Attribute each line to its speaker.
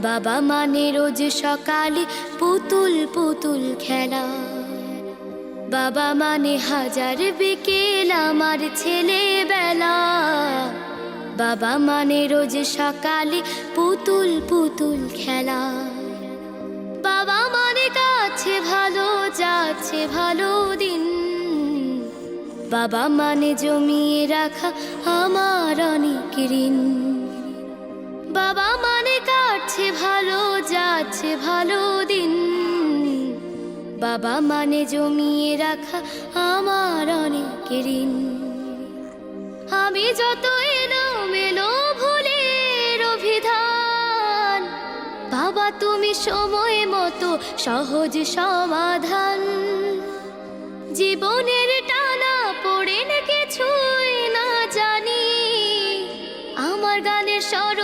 Speaker 1: বাবা মানে রোজ সকালে পুতুল পুতুল খেলা। বাবা মানে হাজার বিকেল আমার ছেলেবেলা। বাবা মানে রোজ সকালে পুতুল পুতুল খেলা। বাবা মানে কাছে ভালো যাচ্ছে ভালো দিন। বাবা মানে জমিয়ে রাখা আমার অনেক ঋণ। বাবা মানে কাটছে ভালো যাচ্ছে ভালো দিন। বাবা মানে জমিয়ে রাখা আমার অনেক ঋণ। আমি যত এলোমেলো ভুলের অভিধান, বাবা তুমি সময় মতো সহজ সমাধান। জীবনের টানা পড়ে না কিছুই না জানি, আমার গানের স্বর